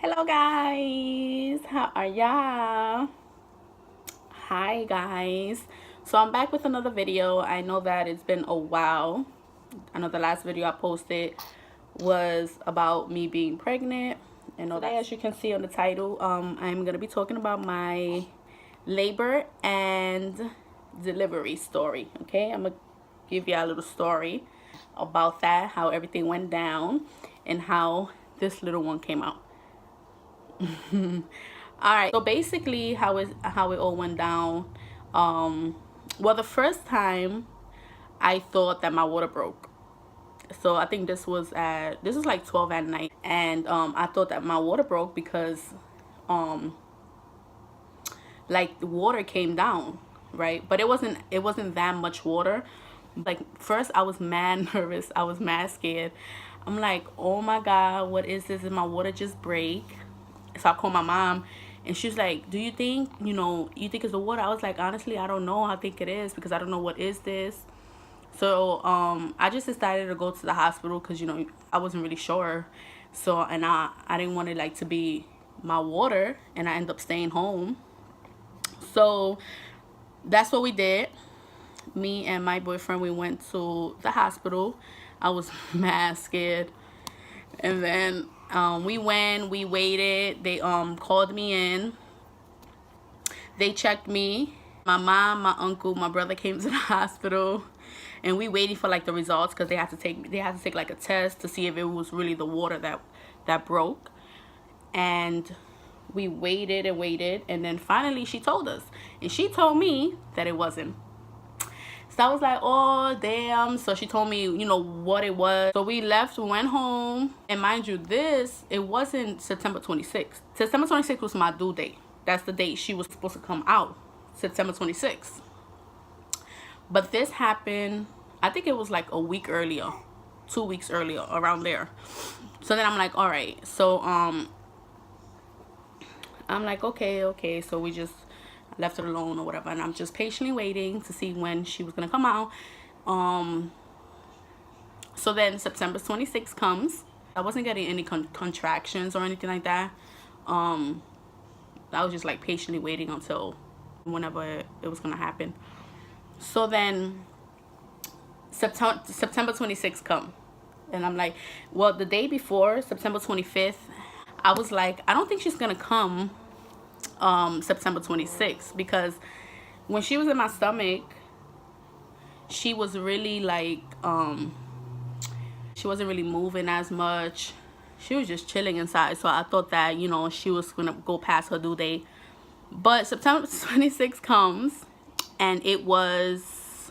Hello guys, how are y'all? Hi guys. So I'm back with another video. I know that it's been a while. I know the last video I posted was about me being pregnant. And today, as you can see on the title, I'm gonna be talking about my labor and delivery story. Okay, I'm gonna give you a little story about that, how everything went down, and how this little one came out. All right, so basically how it all went down. Well, the first time I thought that my water broke. So I think this was like 12 at night, and I thought that my water broke because um like the water came down, right? But it wasn't that much water. Like, first I was mad nervous, I was mad scared. I'm like, oh my god, what is this? Did my water just break? So I called my mom, and she's like, do you think, you think it's the water? I was like, honestly, I don't know. I think it is, because I don't know what is this. So I just decided to go to the hospital because I wasn't really sure. So, and I didn't want it like to be my water, and I ended up staying home. So that's what we did. Me and my boyfriend, we went to the hospital. I was mad scared. And then we waited. They called me in. They checked me. My mom, my uncle, my brother came to the hospital, and we waited for like the results, because they had to take like a test to see if it was really the water that broke. And we waited and waited, and then finally she told us, and she told me that it wasn't. So I was like, oh damn. So she told me, what it was. So we left, we went home, and mind you, it wasn't September 26th. September 26th was my due date. That's the date she was supposed to come out, September 26th. But this happened, I think it was like a week earlier, 2 weeks earlier, around there. So then I'm like, all right. So I'm like, okay. So we just left it alone or whatever, and I'm just patiently waiting to see when she was gonna come out. So then September 26th comes. I wasn't getting any contractions or anything like that. I was just like patiently waiting until whenever it was gonna happen. So then September 26th come, and I'm like, well, the day before, September 25th, I was like, I don't think she's gonna come September 26th, because when she was in my stomach, she was really like she wasn't really moving as much. She was just chilling inside. So I thought that she was gonna go past her due date. But September 26th comes, and it was,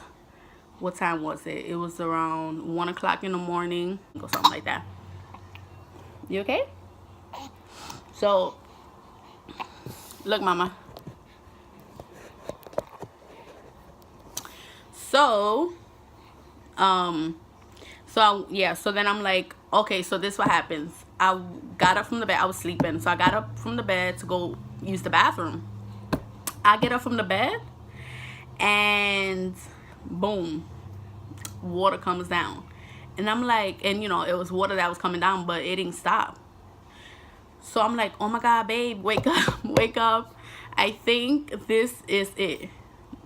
what time was it? It was around 1 o'clock in the morning or something like that. You okay? So look, mama. So so then I'm like, okay, so this what happens. I got up from the bed. I was sleeping, so I got up from the bed to go use the bathroom. I get up from the bed, and boom, water comes down. And I'm like, and it was water that was coming down, but it didn't stop. So I'm like, oh my god, babe, wake up, wake up. I think this is it.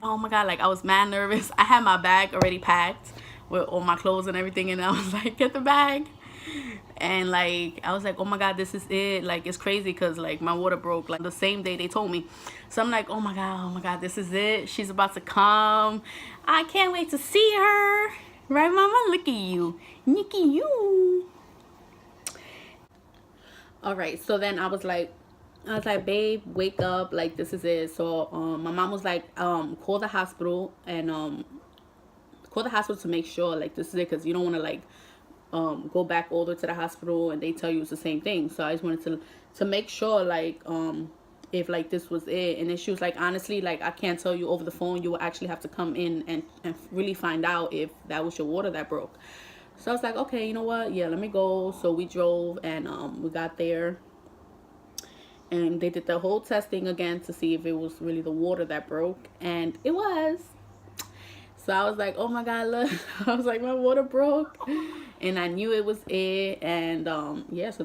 Oh my god, like, I was mad nervous. I had my bag already packed with all my clothes and everything, and I was like, get the bag. And like, I was like, oh my god, this is it. Like, it's crazy, because like my water broke like the same day they told me. So I'm like, oh my god, this is it. She's about to come. I can't wait to see her. Right, mama? Look at you. Look at you. All right, so then I was like, babe, wake up, like, this is it. So my mom was like, call the hospital, and call the hospital to make sure, like, this is it, because you don't want to like go back all the way to the hospital and they tell you it's the same thing. So I just wanted to make sure, like, if like this was it. And then she was like, honestly, like, I can't tell you over the phone. You will actually have to come in and really find out if that was your water that broke. So I was like, okay, you know what, yeah, let me go. So we drove, and we got there, and they did the whole testing again to see if it was really the water that broke, and it was. So I was like, oh my god, look. I was like, my water broke, and I knew it was it. And yeah, so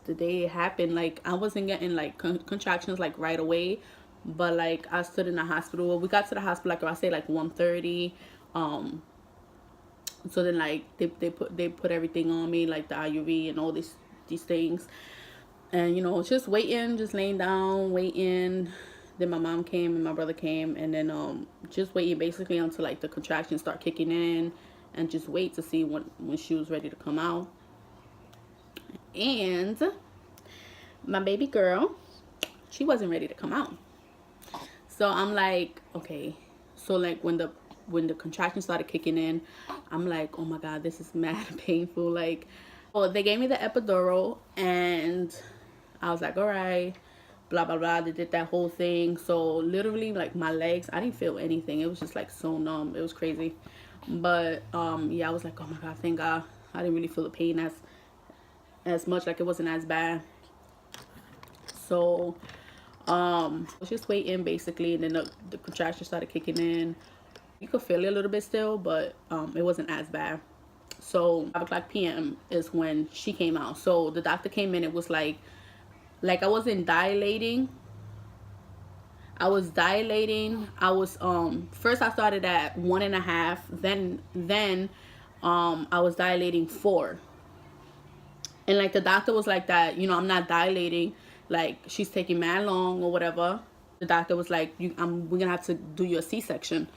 the day it happened, like I wasn't getting like contractions like right away, but like I stood in the hospital. We got to the hospital like I say like 1:30. So then like they put everything on me, like the IUV and all these things, and you know, just waiting, just laying down, waiting. Then my mom came and my brother came, and then just waiting basically until like the contractions start kicking in, and just wait to see when she was ready to come out. And my baby girl, she wasn't ready to come out. So I'm like, okay. So like when the contractions started kicking in, I'm like, oh my god, this is mad painful. Like, well, they gave me the epidural, and I was like, all right, blah blah blah. They did that whole thing. So literally, like my legs, I didn't feel anything. It was just like so numb. It was crazy. But yeah, I was like, oh my god, thank God. I didn't really feel the pain as much. Like it wasn't as bad. So I was just waiting basically, and then the contractions started kicking in. You could feel it a little bit still, but it wasn't as bad. So 5:00 p.m. is when she came out. So the doctor came in. It was like I wasn't dilating. I was dilating. I was first I started at 1.5. Then I was dilating 4. And like the doctor was like that, you know, I'm not dilating. Like she's taking mad long or whatever. The doctor was like, we're gonna have to do your C-section,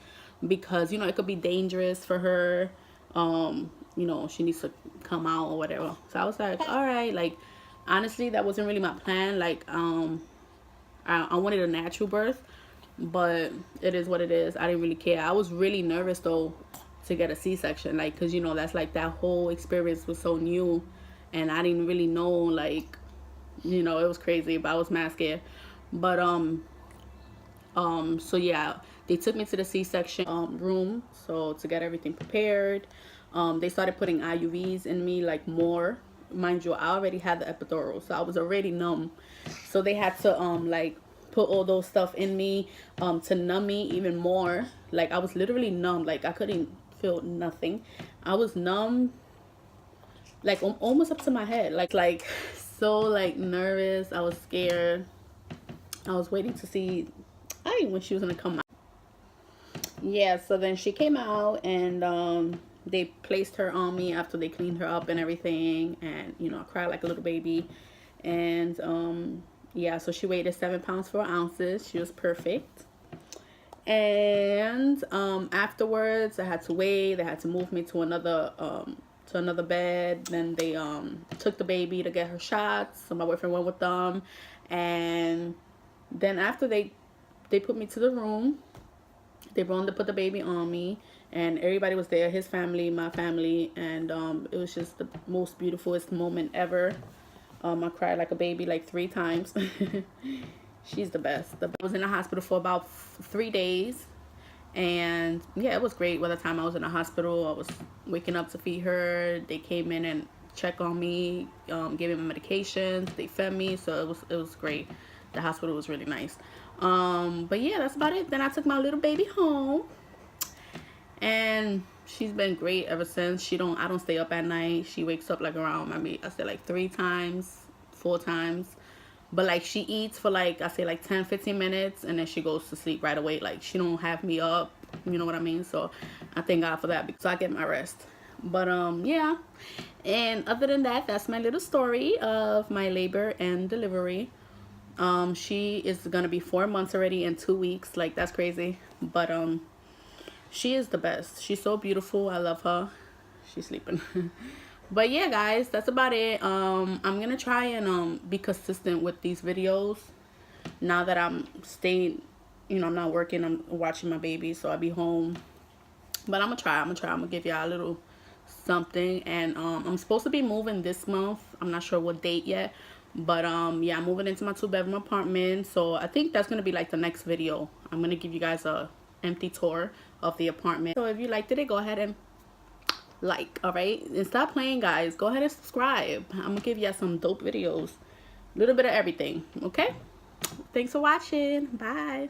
because you know it could be dangerous for her. You know, she needs to come out or whatever. So I was like, all right. Like honestly, that wasn't really my plan. Like I wanted a natural birth, but it is what it is. I didn't really care. I was really nervous though to get a C-section, like, because you know that's like that whole experience was so new, and I didn't really know, like, you know, it was crazy, but I was mad scared. But so yeah, they took me to the C-section room, so to get everything prepared. They started putting IUVs in me, like more. Mind you, I already had the epidural, so I was already numb. So they had to like put all those stuff in me to numb me even more. Like I was literally numb. Like I couldn't feel nothing. I was numb, like almost up to my head. Like so like nervous. I was scared. I was waiting to see when she was gonna come out. Yeah, so then she came out, and they placed her on me after they cleaned her up and everything, and you know, I cried like a little baby. And yeah, so she weighed 7 pounds 4 ounces. She was perfect. And afterwards I had to wait. They had to move me to another bed. Then they took the baby to get her shots, so my boyfriend went with them. And then after they put me to the room, they wanted to put the baby on me, and everybody was there, his family, my family, and it was just the most beautifulest moment ever. I cried like a baby like 3 times. She's the best. I was in the hospital for about 3 days, and yeah, it was great. By the time I was in the hospital, I was waking up to feed her. They came in and checked on me, gave me medications, they fed me, so it was great. The hospital was really nice. But yeah, that's about it. Then I took my little baby home, and she's been great ever since. I don't stay up at night. She wakes up like around, I say like 3 times, 4 times. But like she eats for like, I say like 10-15 minutes, and then she goes to sleep right away. Like she don't have me up, you know what I mean? So I thank God for that, because I get my rest. But yeah, and other than that, that's my little story of my labor and delivery. She is gonna be 4 months already in 2 weeks. Like that's crazy. But she is the best. She's so beautiful. I love her. She's sleeping. But yeah, guys, that's about it. I'm gonna try and be consistent with these videos now that I'm staying, you know, I'm not working, I'm watching my baby, so I'll be home. But I'm gonna give y'all a little something. And I'm supposed to be moving this month. I'm not sure what date yet, but yeah, I'm moving into my 2-bedroom apartment, so I think that's gonna be like the next video. I'm gonna give you guys a empty tour of the apartment. So if you liked it, go ahead and like, all right, and stop playing, guys. Go ahead and subscribe. I'm gonna give you some dope videos, a little bit of everything. Okay, thanks for watching. Bye.